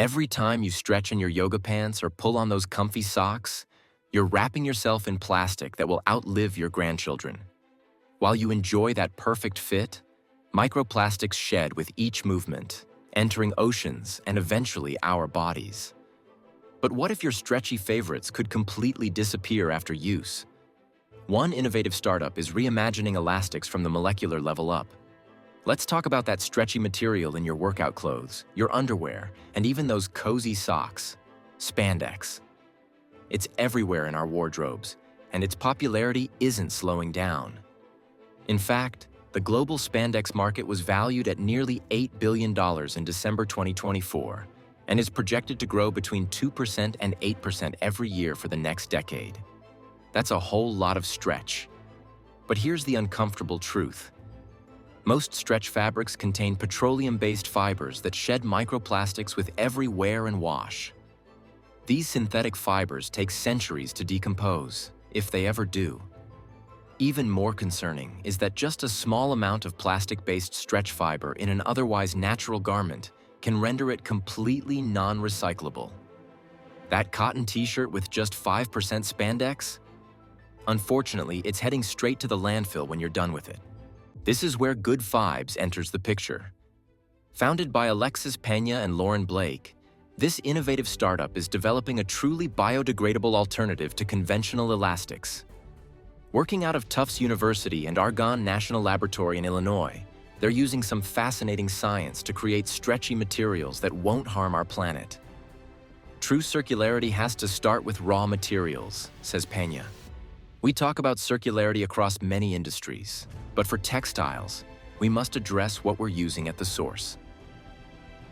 Every time you stretch in your yoga pants or pull on those comfy socks, you're wrapping yourself in plastic that will outlive your grandchildren. While you enjoy that perfect fit, microplastics shed with each movement, entering oceans and eventually our bodies. But what if your stretchy favorites could completely disappear after use? One innovative startup is reimagining elastics from the molecular level up. Let's talk about that stretchy material in your workout clothes, your underwear, and even those cozy socks, Spandex. It's everywhere in our wardrobes, and its popularity isn't slowing down. In fact, the global spandex market was valued at nearly $8 billion in December 2024 and is projected to grow between 2% and 8% every year for the next decade. That's a whole lot of stretch. But here's the uncomfortable truth. Most stretch fabrics contain petroleum-based fibers that shed microplastics with every wear and wash. These synthetic fibers take centuries to decompose, if they ever do. Even more concerning is that just a small amount of plastic-based stretch fiber in an otherwise natural garment can render it completely non-recyclable. That cotton t-shirt with just 5% spandex? Unfortunately, it's heading straight to the landfill when you're done with it. This is where Good Fibes enters the picture. Founded by Alexis Peña and Lauren Blake, this innovative startup is developing a truly biodegradable alternative to conventional elastics. Working out of Tufts University and Argonne National Laboratory in Illinois, they're using some fascinating science to create stretchy materials that won't harm our planet. True circularity has to start with raw materials, says Peña. We talk about circularity across many industries, but for textiles, we must address what we're using at the source.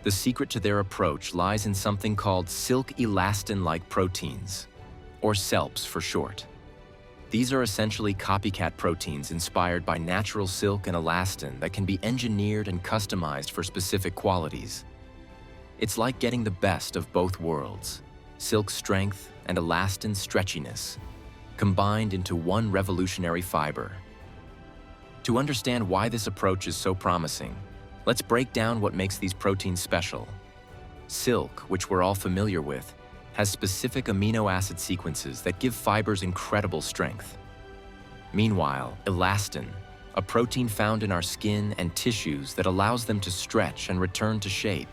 The secret to their approach lies in something called silk elastin-like proteins, or SELPs for short. These are essentially copycat proteins inspired by natural silk and elastin that can be engineered and customized for specific qualities. It's like getting the best of both worlds, silk strength and elastin stretchiness, combined into one revolutionary fiber. To understand why this approach is so promising, let's break down what makes these proteins special. Silk, which we're all familiar with, has specific amino acid sequences that give fibers incredible strength. Meanwhile, elastin, a protein found in our skin and tissues that allows them to stretch and return to shape,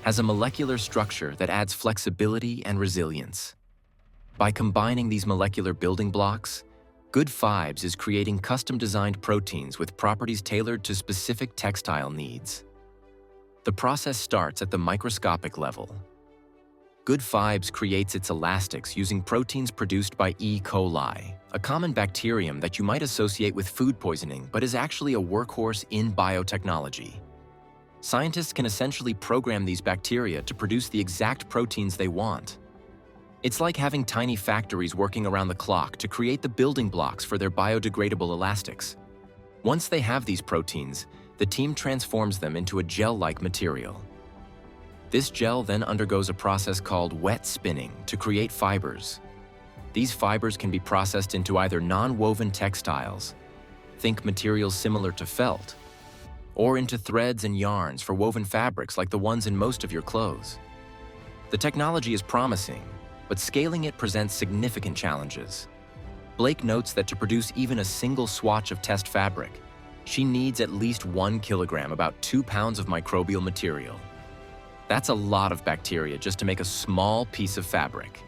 has a molecular structure that adds flexibility and resilience. By combining these molecular building blocks, Good Fibes is creating custom-designed proteins with properties tailored to specific textile needs. The process starts at the microscopic level. Good Fibes creates its elastics using proteins produced by E. coli, a common bacterium that you might associate with food poisoning but is actually a workhorse in biotechnology. Scientists can essentially program these bacteria to produce the exact proteins they want. It's like having tiny factories working around the clock to create the building blocks for their biodegradable elastics. Once they have these proteins, the team transforms them into a gel-like material. This gel then undergoes a process called wet spinning to create fibers. These fibers can be processed into either non-woven textiles, think materials similar to felt, or into threads and yarns for woven fabrics like the ones in most of your clothes. The technology is promising, but scaling it presents significant challenges. Blake notes that to produce even a single swatch of test fabric, she needs at least 1 kilogram, about 2 pounds of microbial material. That's a lot of bacteria just to make a small piece of fabric.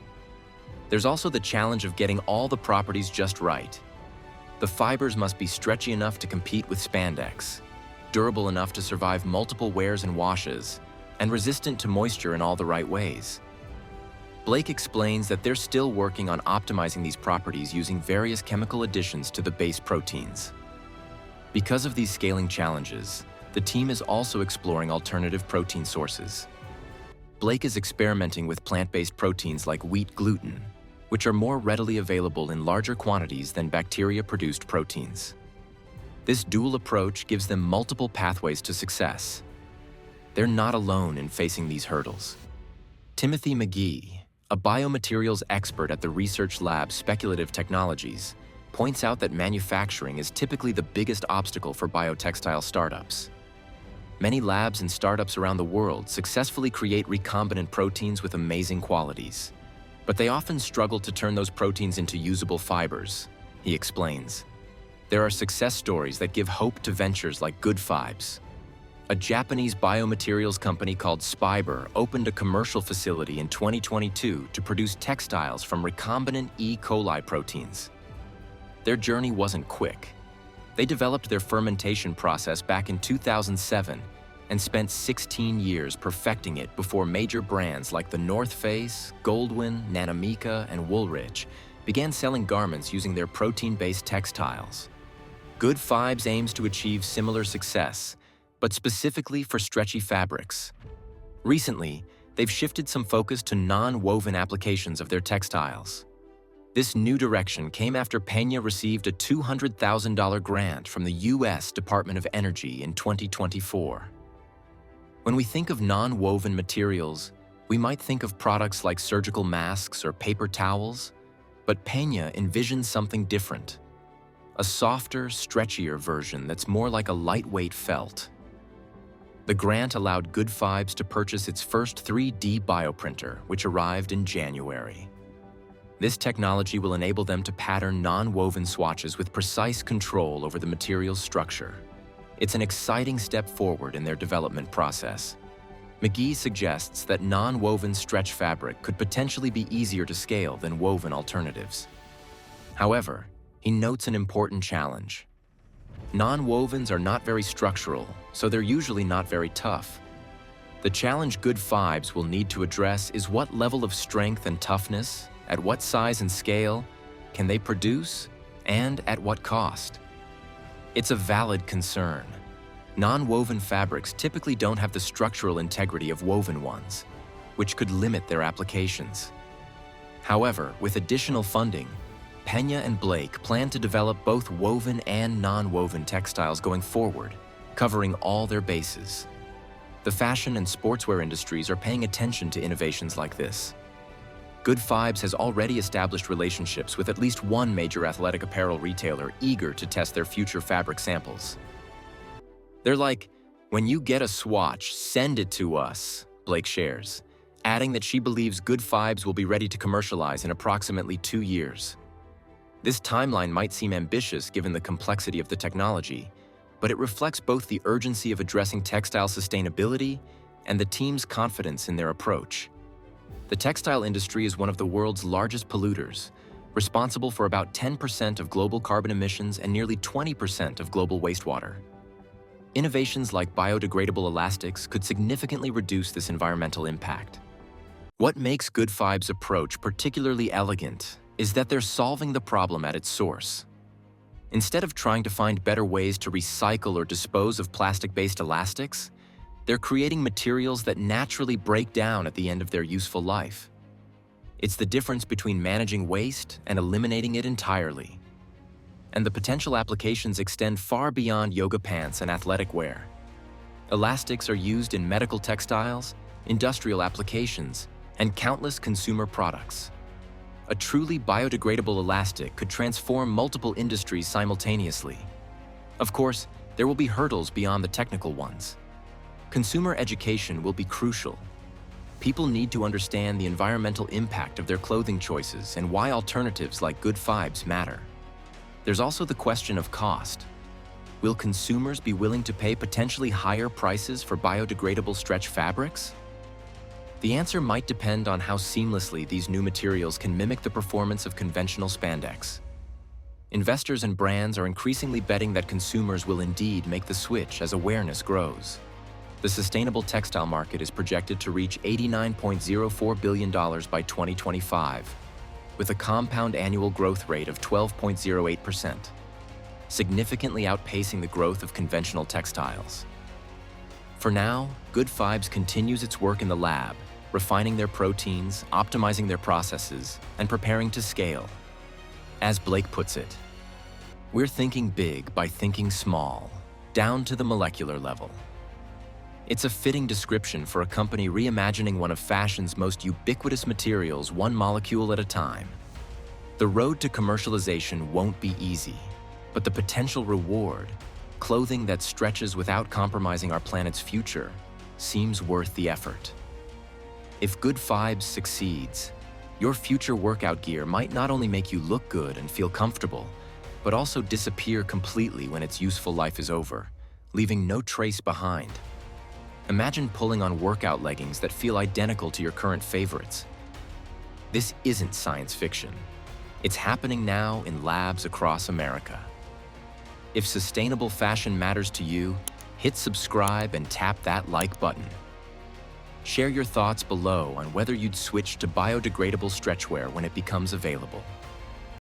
There's also the challenge of getting all the properties just right. The fibers must be stretchy enough to compete with spandex, durable enough to survive multiple wears and washes, and resistant to moisture in all the right ways. Blake explains that they're still working on optimizing these properties using various chemical additions to the base proteins. Because of these scaling challenges, the team is also exploring alternative protein sources. Blake is experimenting with plant-based proteins like wheat gluten, which are more readily available in larger quantities than bacteria-produced proteins. This dual approach gives them multiple pathways to success. They're not alone in facing these hurdles. Timothy McGee, a biomaterials expert at the research lab Speculative Technologies, points out that manufacturing is typically the biggest obstacle for biotextile startups. Many labs and startups around the world successfully create recombinant proteins with amazing qualities. But they often struggle to turn those proteins into usable fibers, he explains. There are success stories that give hope to ventures like Good Fibes. A Japanese biomaterials company called Spiber opened a commercial facility in 2022 to produce textiles from recombinant E. coli proteins. Their journey wasn't quick. They developed their fermentation process back in 2007 and spent 16 years perfecting it before major brands like the North Face, Goldwyn, 𝐼𝐸𝐾𝐿, and Woolrich began selling garments using their protein-based textiles. Good Fibes aims to achieve similar success, but specifically for stretchy fabrics. Recently, they've shifted some focus to non-woven applications of their textiles. This new direction came after Peña received a $200,000 grant from the U.S. Department of Energy in 2024. When we think of non-woven materials, we might think of products like surgical masks or paper towels, but Peña envisions something different. A softer, stretchier version that's more like a lightweight felt. The grant allowed Good Fibes to purchase its first 3D bioprinter, which arrived in January. This technology will enable them to pattern non-woven swatches with precise control over the material's structure. It's an exciting step forward in their development process. McGee suggests that non-woven stretch fabric could potentially be easier to scale than woven alternatives. However, he notes an important challenge. Non-wovens are not very structural, so they're usually not very tough. The challenge Good Fibes will need to address is what level of strength and toughness, at what size and scale, can they produce, and at what cost? It's a valid concern. Non-woven fabrics typically don't have the structural integrity of woven ones, which could limit their applications. However, with additional funding, Peña and Blake plan to develop both woven and non-woven textiles going forward, covering all their bases. The fashion and sportswear industries are paying attention to innovations like this. Good Fibes has already established relationships with at least one major athletic apparel retailer eager to test their future fabric samples. They're like, "When you get a swatch, send it to us," Blake shares, adding that she believes Good Fibes will be ready to commercialize in approximately 2 years. This timeline might seem ambitious given the complexity of the technology, but it reflects both the urgency of addressing textile sustainability and the team's confidence in their approach. The textile industry is one of the world's largest polluters, responsible for about 10% of global carbon emissions and nearly 20% of global wastewater. Innovations like biodegradable elastics could significantly reduce this environmental impact. What makes Good Fibes' approach particularly elegant is that they're solving the problem at its source. Instead of trying to find better ways to recycle or dispose of plastic-based elastics, they're creating materials that naturally break down at the end of their useful life. It's the difference between managing waste and eliminating it entirely. And the potential applications extend far beyond yoga pants and athletic wear. Elastics are used in medical textiles, industrial applications, and countless consumer products. A truly biodegradable elastic could transform multiple industries simultaneously. Of course, there will be hurdles beyond the technical ones. Consumer education will be crucial. People need to understand the environmental impact of their clothing choices and why alternatives like Good Fibes matter. There's also the question of cost. Will consumers be willing to pay potentially higher prices for biodegradable stretch fabrics? The answer might depend on how seamlessly these new materials can mimic the performance of conventional spandex. Investors and brands are increasingly betting that consumers will indeed make the switch as awareness grows. The sustainable textile market is projected to reach $89.04 billion by 2025, with a compound annual growth rate of 12.08%, significantly outpacing the growth of conventional textiles. For now, Good Fibes continues its work in the lab, refining their proteins, optimizing their processes, and preparing to scale. As Blake puts it, "We're thinking big by thinking small, down to the molecular level." It's a fitting description for a company reimagining one of fashion's most ubiquitous materials one molecule at a time. The road to commercialization won't be easy, but the potential reward, clothing that stretches without compromising our planet's future seems worth the effort. If Good Fibes succeeds, your future workout gear might not only make you look good and feel comfortable, but also disappear completely when its useful life is over, leaving no trace behind. Imagine pulling on workout leggings that feel identical to your current favorites. This isn't science fiction. It's happening now in labs across America. If sustainable fashion matters to you, hit subscribe and tap that like button. Share your thoughts below on whether you'd switch to biodegradable stretchwear when it becomes available.